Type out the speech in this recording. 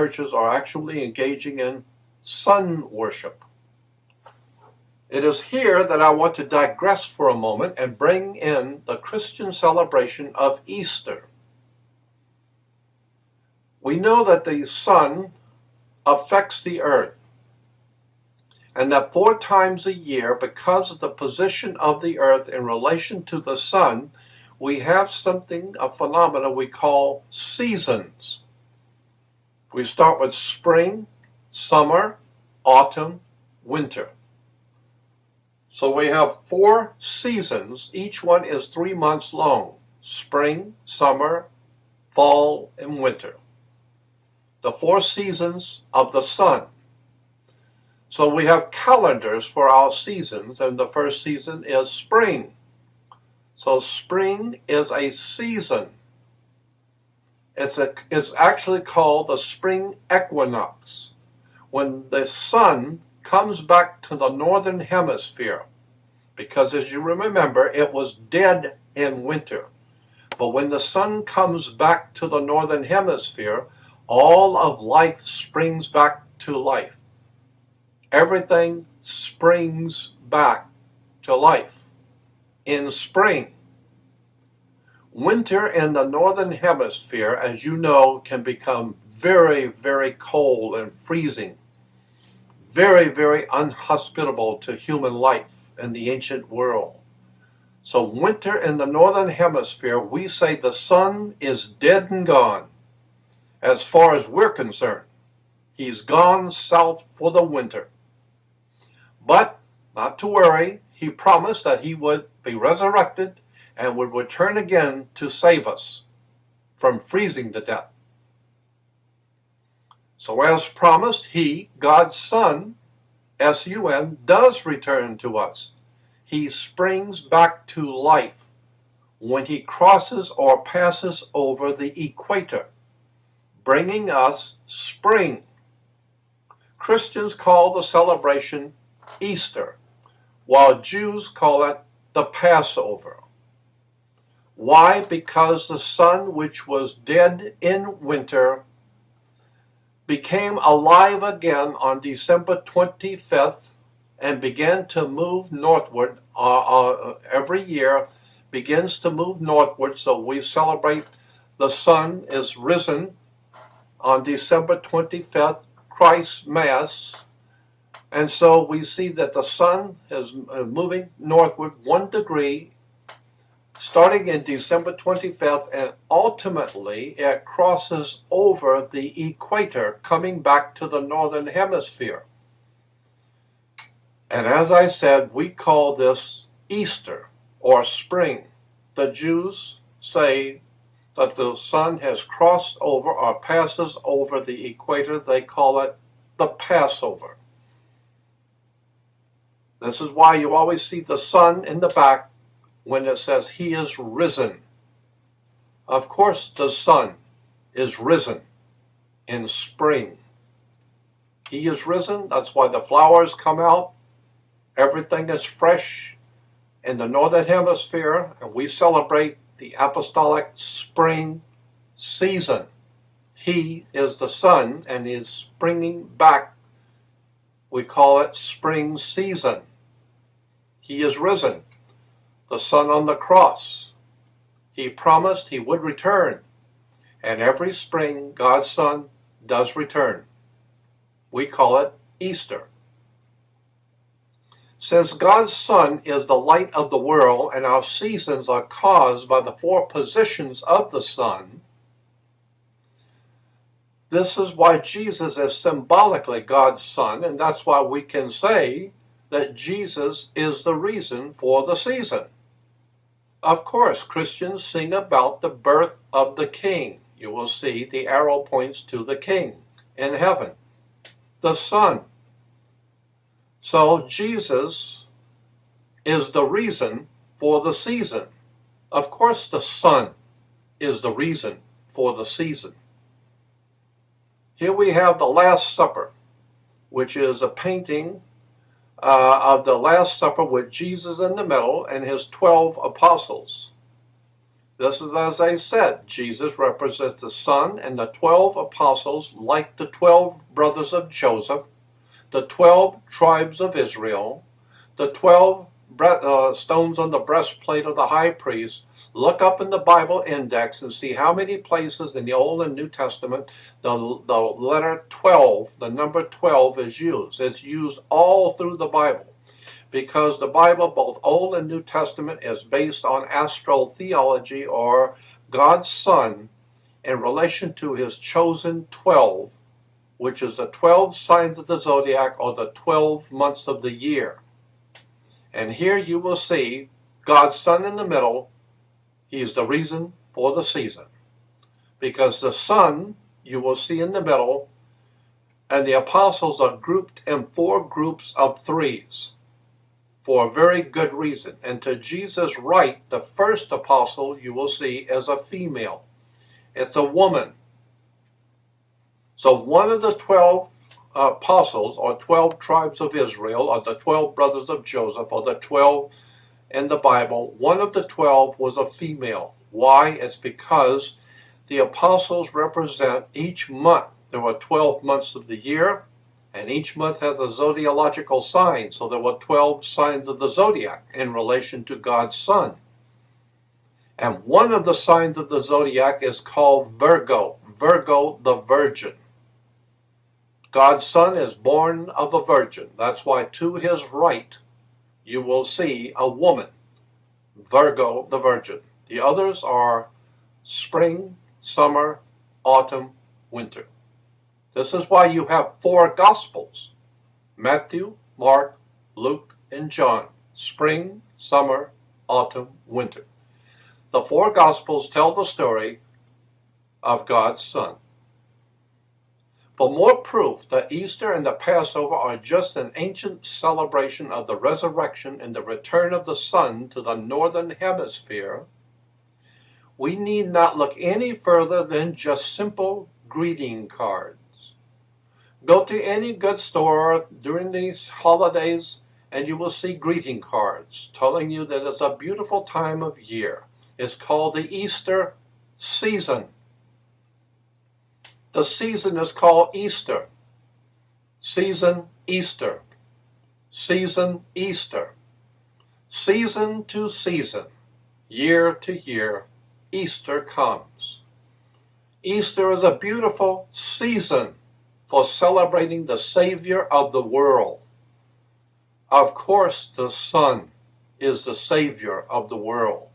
churches are actually engaging in sun worship. It is here that I want to digress for a moment and bring in the Christian celebration of Easter. We know that the sun affects the earth, and that 4 times a year, because of the position of the earth in relation to the sun, we have a phenomena we call seasons. We start with spring, summer, autumn, winter. So we have 4 seasons. Each one is 3 months long: spring, summer, fall, and winter. The 4 seasons of the sun. So we have calendars for our seasons, and the first season is spring. So spring is a season. It's actually called the spring equinox, when the sun comes back to the northern hemisphere, because as you remember, it was dead in winter. But when the sun comes back to the northern hemisphere, all of life springs back to life. Everything springs back to life in spring. Winter in the northern hemisphere, as you know, can become very, very cold and freezing. Very, very unhospitable to human life in the ancient world. So winter in the northern hemisphere, we say the sun is dead and gone. As far as we're concerned, he's gone south for the winter. But not to worry, he promised that he would be resurrected and would return again to save us from freezing to death. So as promised, he, God's Son, S-U-N, does return to us. He springs back to life when he crosses or passes over the equator, bringing us spring. Christians call the celebration Easter, while Jews call it the Passover. Why? Because the sun, which was dead in winter, became alive again on December 25th and began to move northward every year, begins to move northward. So we celebrate the sun is risen on December 25th, Christ's Mass. And so we see that the sun is moving northward 1 degree starting in December 25th, and ultimately it crosses over the equator, coming back to the northern hemisphere. And as I said, we call this Easter or spring. The Jews say that the sun has crossed over or passes over the equator. They call it the Passover. This is why you always see the sun in the back when it says he is risen. Of course, the sun is risen in spring. He is risen. That's why the flowers come out. Everything is fresh in the northern hemisphere, and we celebrate the apostolic spring season. He is the sun and is springing back. We call it spring season. He is risen. The Son on the cross. He promised he would return. And every spring, God's Son does return. We call it Easter. Since God's Son is the light of the world and our seasons are caused by the 4 positions of the sun, this is why Jesus is symbolically God's Son, and that's why we can say that Jesus is the reason for the season. Of course, Christians sing about the birth of the King. You will see the arrow points to the King in heaven, the Son. So Jesus is the reason for the season. Of course, the sun is the reason for the season. Here we have the Last Supper, which is a painting of the Last Supper with Jesus in the middle and his 12 apostles. This is, as I said, Jesus represents the Son and the 12 apostles, like the 12 brothers of Joseph, the 12 tribes of Israel, the 12 stones on the breastplate of the high priest. Look up in the Bible index and see how many places in the Old and New Testament the letter 12, the number 12 is used. It's used all through the Bible, because the Bible, both Old and New Testament, is based on astrotheology, or God's Son in relation to his chosen 12, which is the 12 signs of the zodiac, or the 12 months of the year. And here you will see God's Son in the middle. He is the reason for the season, because the Son you will see in the middle, and the apostles are grouped in 4 groups of 3s. For a very good reason. And to Jesus' right, the first apostle you will see is a female. It's a woman. So one of the 12 apostles, or 12 tribes of Israel, or the 12 brothers of Joseph, or the 12 in the Bible, one of the 12 was a female. Why? It's because the apostles represent each month. There were 12 months of the year, and each month has a zodiological sign. So there were 12 signs of the zodiac in relation to God's Son. And one of the signs of the zodiac is called Virgo. Virgo, the virgin. God's Son is born of a virgin. That's why to his right you will see a woman. Virgo, the virgin. The others are spring, summer, autumn, winter. This is why you have 4 Gospels: Matthew, Mark, Luke, and John. Spring, summer, autumn, winter. The 4 Gospels tell the story of God's Son. For more proof that Easter and the Passover are just an ancient celebration of the resurrection and the return of the sun to the northern hemisphere, we need not look any further than just simple greeting cards. Go to any good store during these holidays and you will see greeting cards telling you that it's a beautiful time of year. It's called the Easter season. The season is called Easter. Season, Easter. Season, Easter. Season to season, year to year, Easter comes. Easter is a beautiful season for celebrating the Savior of the world. Of course, the Son is the Savior of the world.